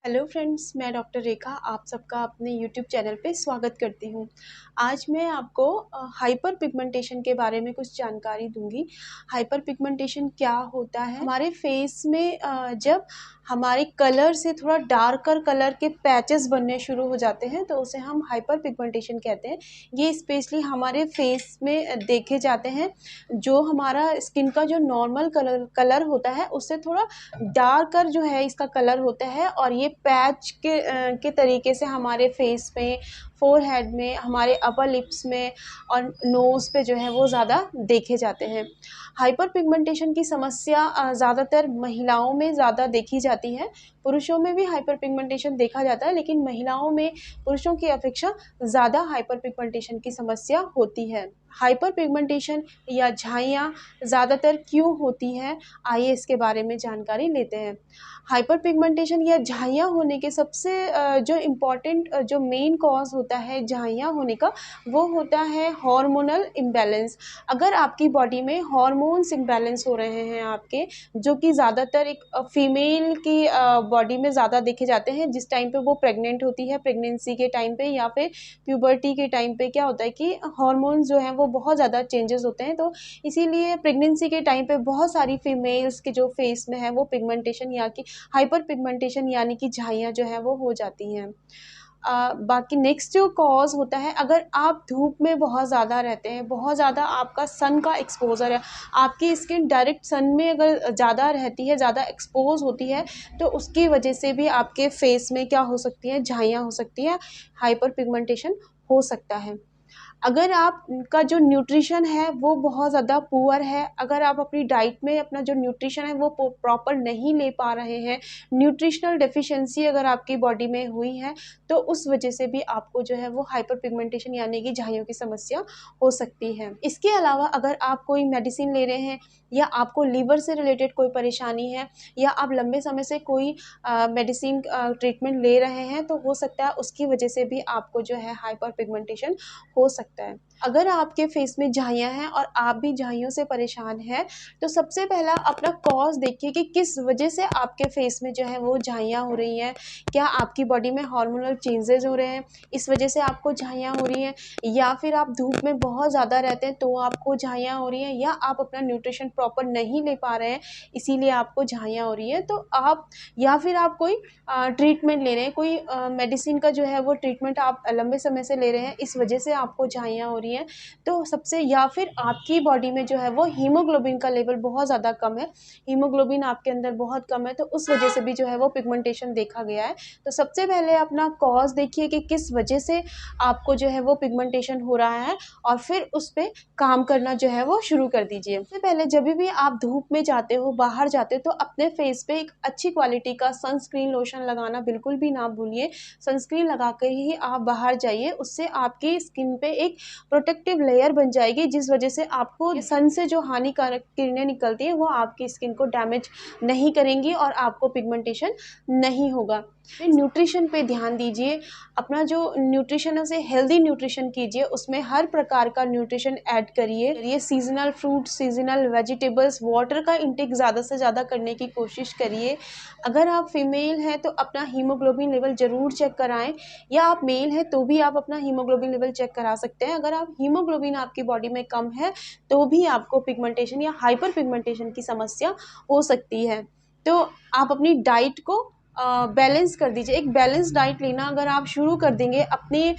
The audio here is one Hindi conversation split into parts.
हेलो फ्रेंड्स, मैं डॉक्टर रेखा आप सबका अपने यूट्यूब चैनल पे स्वागत करती हूँ। आज मैं आपको हाइपर पिगमेंटेशन के बारे में कुछ जानकारी दूंगी। हाइपर पिगमेंटेशन क्या होता है? हमारे फेस में जब हमारे कलर से थोड़ा डार्कर कलर के पैचेस बनने शुरू हो जाते हैं तो उसे हम हाइपर पिगमेंटेशन कहते हैं। ये स्पेशली हमारे फेस में देखे जाते हैं। जो हमारा स्किन का जो नॉर्मल कलर होता है उससे थोड़ा डार्कर जो है इसका कलर होता है और ये पैच के तरीके से हमारे फेस पे, फोरहेड में, हमारे अपर लिप्स में और नोज़ पे जो है वो ज़्यादा देखे जाते हैं। हाइपर पिगमेंटेशन की समस्या ज़्यादातर महिलाओं में ज़्यादा देखी जाती है। पुरुषों में भी हाइपर पिगमेंटेशन देखा जाता है, लेकिन महिलाओं में पुरुषों की अपेक्षा ज़्यादा हाइपर पिगमेंटेशन की समस्या होती है। हाइपर पिगमेंटेशन या झाइयाँ ज़्यादातर क्यों होती हैं, आइए इसके बारे में जानकारी लेते हैं। हाइपर पिगमेंटेशन या झाइयाँ होने के सबसे जो इम्पॉर्टेंट जो मेन कॉज़ होता है झाइयाँ होने का, वो होता है हार्मोनल इम्बैलेंस। अगर आपकी बॉडी में हार्मोन्स इम्बैलेंस हो रहे हैं आपके, जो कि ज़्यादातर एक फीमेल की बॉडी में ज़्यादा देखे जाते हैं जिस टाइम पे वो प्रेग्नेंट होती है, प्रेगनेंसी के टाइम पे या फिर प्यूबर्टी के टाइम पे क्या होता है कि हार्मोन्स जो हैं वो बहुत ज़्यादा चेंजेस होते हैं। तो इसीलिए प्रेगनेंसी के टाइम पे बहुत सारी फीमेल्स के जो फेस में है वो पिगमेंटेशन या कि हाइपर पिगमेंटेशन यानी कि झाइयाँ जो है वो हो जाती हैं। बाकी नेक्स्ट जो कॉज़ होता है, अगर आप धूप में बहुत ज़्यादा रहते हैं, बहुत ज़्यादा आपका सन का एक्सपोज़र है, आपकी स्किन डायरेक्ट सन में अगर ज़्यादा रहती है, ज़्यादा एक्सपोज़ होती है, तो उसकी वजह से भी आपके फेस में क्या हो सकती है, झाइयाँ हो सकती हैं, हाइपर पिगमेंटेशन हो सकता है। अगर आपका जो न्यूट्रिशन है वो बहुत ज़्यादा पुअर है, अगर आप अपनी डाइट में अपना जो न्यूट्रिशन है वो प्रॉपर नहीं ले पा रहे हैं, न्यूट्रिशनल डेफिशिएंसी अगर आपकी बॉडी में हुई है, तो उस वजह से भी आपको जो है वो हाइपर पिगमेंटेशन यानी कि झाइयों की समस्या हो सकती है। इसके अलावा अगर आप कोई मेडिसिन ले रहे हैं या आपको लीवर से रिलेटेड कोई परेशानी है या आप लंबे समय से कोई मेडिसिन ट्रीटमेंट ले रहे हैं, तो हो सकता है उसकी वजह से भी आपको जो है हाइपर पिगमेंटेशन हो सकता है। अगर आपके फेस में झाइयाँ हैं और आप भी झाइयों से परेशान हैं, तो सबसे पहला अपना कॉज़ देखिए कि किस वजह से आपके फेस में जो है वो झाइयाँ हो रही हैं। क्या आपकी बॉडी में हार्मोनल चेंजेज़ हो रहे हैं, इस वजह से आपको झाइयाँ हो रही हैं, या फिर आप धूप में बहुत ज़्यादा रहते हैं तो आपको झाइयाँ हो रही हैं, या आप अपना न्यूट्रिशन प्रॉपर नहीं ले पा रहे हैं इसीलिए आपको झाइयाँ हो रही हैं। तो आप या फिर आप कोई ट्रीटमेंट ले रहे हैं, कोई मेडिसिन का जो है वो ट्रीटमेंट आप लंबे समय से ले रहे हैं, इस वजह से आपको झाइयाँ हो रही हैं। तो सबसे या फिर आपकी बॉडी में जो है वो हीमोग्लोबिन का लेवल बहुत ज़्यादा कम है, हीमोग्लोबिन आपके अंदर बहुत कम है, तो उस वजह से भी जो है वो पिगमेंटेशन देखा गया है। तो सबसे पहले अपना कॉज़ देखिए कि किस वजह से आपको जो है वो पिगमेंटेशन हो रहा है और फिर उस पे काम करना जो है वो शुरू कर दीजिए। सबसे पहले जभी भी आप धूप में जाते हो, बाहर जाते हो, तो अपने फेस पे एक अच्छी क्वालिटी का सनस्क्रीन लोशन लगाना बिल्कुल भी ना भूलिए। सनस्क्रीन लगा कर ही आप बाहर जाइए, उससे आपकी स्किन पे एक प्रोटेक्टिव लेयर बन जाएगी जिस वजह से आपको सन से जो हानिकारक किरणें निकलती हैं वो आपकी स्किन को डैमेज नहीं करेंगी और आपको पिगमेंटेशन नहीं होगा। फिर न्यूट्रिशन पे ध्यान दीजिए, अपना जो न्यूट्रिशन है उसे हेल्दी न्यूट्रिशन कीजिए, उसमें हर प्रकार का न्यूट्रिशन ऐड करिए, seasonal fruit, seasonal vegetables, water का इंटेक ज़्यादा से ज़्यादा करने की कोशिश करिए। अगर आप फीमेल हैं तो अपना हीमोग्लोबिन लेवल ज़रूर चेक कराएं, या आप मेल हैं तो भी आप अपना हीमोग्लोबिन लेवल चेक करा सकते हैं। अगर आप हीमोग्लोबिन आपकी बॉडी में कम है तो भी आपको पिगमेंटेशन या हाइपर पिगमेंटेशन की समस्या हो सकती है। तो आप अपनी डाइट को बैलेंस कर दीजिए। एक बैलेंस डाइट लेना अगर आप शुरू कर देंगे, अपने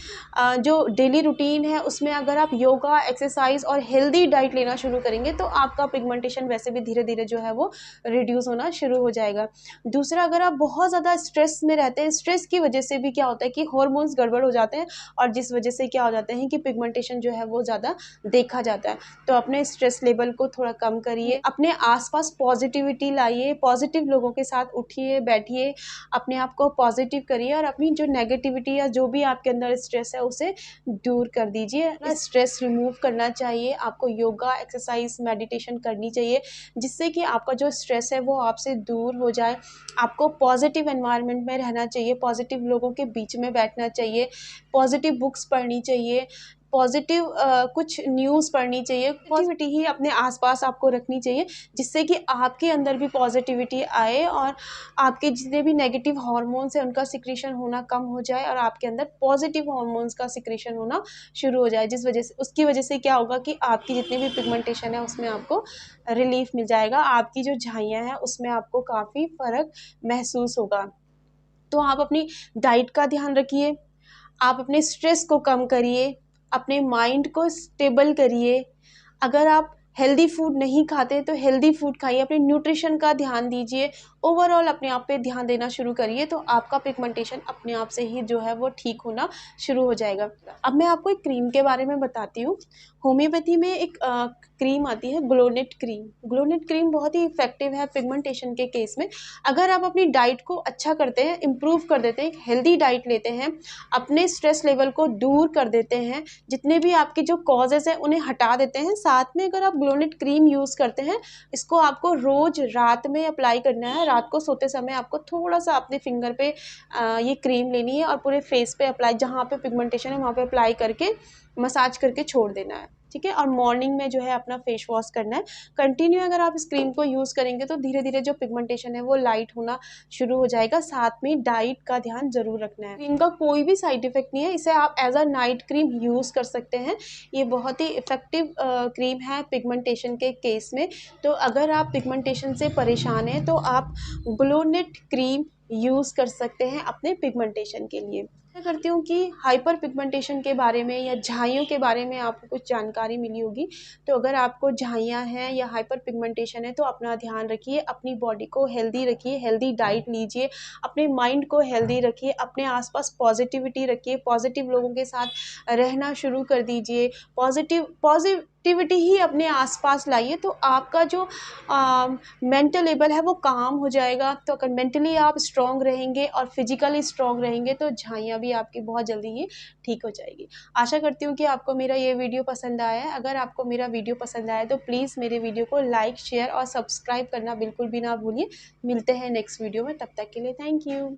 जो डेली रूटीन है उसमें अगर आप योगा, एक्सरसाइज और हेल्दी डाइट लेना शुरू करेंगे तो आपका पिगमेंटेशन वैसे भी धीरे धीरे जो है वो रिड्यूस होना शुरू हो जाएगा। दूसरा, अगर आप बहुत ज़्यादा स्ट्रेस में रहते हैं, स्ट्रेस की वजह से भी क्या होता है कि हार्मोन्स गड़बड़ हो जाते हैं और जिस वजह से क्या हो जाता है कि पिगमेंटेशन जो है वो ज़्यादा देखा जाता है। तो अपने स्ट्रेस लेवल को थोड़ा कम करिए, अपने आसपास पॉजिटिविटी लाइए, पॉजिटिव लोगों के साथ उठिए बैठिए, अपने आप को पॉजिटिव करिए और अपनी जो नेगेटिविटी या जो भी आपके अंदर स्ट्रेस है उसे दूर कर दीजिए। स्ट्रेस रिमूव करना चाहिए, आपको योगा, एक्सरसाइज, मेडिटेशन करनी चाहिए जिससे कि आपका जो स्ट्रेस है वो आपसे दूर हो जाए। आपको पॉजिटिव एनवायरनमेंट में रहना चाहिए, पॉजिटिव लोगों के बीच में बैठना चाहिए, पॉजिटिव बुक्स पढ़नी चाहिए, पॉजिटिव कुछ न्यूज़ पढ़नी चाहिए, पॉजिटिविटी ही अपने आसपास आपको रखनी चाहिए, जिससे कि आपके अंदर भी पॉजिटिविटी आए और आपके जितने भी नेगेटिव हार्मोन्स हैं उनका सिक्रीशन होना कम हो जाए और आपके अंदर पॉजिटिव हार्मोन्स का सिक्रीशन होना शुरू हो जाए, जिस वजह से उसकी वजह से क्या होगा कि आपकी जितनी भी पिगमेंटेशन है उसमें आपको रिलीफ मिल जाएगा, आपकी जो झाइयाँ हैं उसमें आपको काफ़ी फ़र्क महसूस होगा। तो आप अपनी डाइट का ध्यान रखिए, आप अपने स्ट्रेस को कम करिए, अपने माइंड को स्टेबल करिए। अगर आप हेल्दी फूड नहीं खाते तो हेल्दी फूड खाइए, अपने न्यूट्रिशन का ध्यान दीजिए, ओवरऑल अपने आप पे ध्यान देना शुरू करिए, तो आपका पिगमेंटेशन अपने आप से ही जो है वो ठीक होना शुरू हो जाएगा। अब मैं आपको एक क्रीम के बारे में बताती हूँ। होम्योपैथी में एक क्रीम आती है ग्लोनेट क्रीम। ग्लोनेट क्रीम बहुत ही इफेक्टिव है पिगमेंटेशन के केस में। अगर आप अपनी डाइट को अच्छा करते हैं, इम्प्रूव कर देते हैं, एक हेल्दी डाइट लेते हैं, अपने स्ट्रेस लेवल को दूर कर देते हैं, जितने भी आपके जो कॉजेज़ हैं उन्हें हटा देते हैं, साथ में अगर आप ग्लोनेट क्रीम यूज़ करते हैं, इसको आपको रोज़ रात में अप्लाई करना है। रात को सोते समय आपको थोड़ा-सा अपने फिंगर पे ये क्रीम लेनी है और पूरे फेस पे अप्लाई, जहाँ पे पिगमेंटेशन है वहाँ पे अप्लाई करके मसाज करके छोड़ देना है, ठीक है? और मॉर्निंग में जो है अपना फेस वॉश करना है। कंटिन्यू अगर आप इस क्रीम को यूज़ करेंगे तो धीरे-धीरे जो पिगमेंटेशन है वो लाइट होना शुरू हो जाएगा। साथ में डाइट का ध्यान ज़रूर रखना है। क्रीम का कोई भी साइड इफ़ेक्ट नहीं है, इसे आप as a night cream use कर सकते हैं। ये बहुत ही इफ़ेक्टिव क्रीम है पिगमेंटेशन के केस में। तो अगर आप पिगमेंटेशन से परेशान हैं तो आप ग्लोनेट क्रीम यूज़ कर सकते हैं अपने पिगमेंटेशन के लिए। आशा करती हूँ कि हाइपर पिगमेंटेशन के बारे में या झाइयों के बारे में आपको कुछ जानकारी मिली होगी। तो अगर आपको झाइयाँ हैं या हाइपर पिगमेंटेशन है तो अपना ध्यान रखिए, अपनी बॉडी को हेल्दी रखिए, हेल्दी डाइट लीजिए, अपने माइंड को हेल्दी रखिए, अपने आसपास पॉजिटिविटी रखिए, पॉजिटिव लोगों के साथ रहना शुरू कर दीजिए, पॉजिटिविटी ही अपने आसपास लाइए, तो आपका जो मेंटल लेवल है वो काम हो जाएगा। तो अगर मेंटली आप स्ट्रॉन्ग रहेंगे और फिजिकली स्ट्रॉन्ग रहेंगे तो झाइयाँ भी आपकी बहुत जल्दी ही ठीक हो जाएगी। आशा करती हूँ कि आपको मेरा ये वीडियो पसंद आया है। अगर आपको मेरा वीडियो पसंद आया तो प्लीज़ मेरे वीडियो को लाइक, शेयर और सब्सक्राइब करना बिल्कुल भी ना भूलिए। मिलते हैं नेक्स्ट वीडियो में, तब तक के लिए थैंक यू।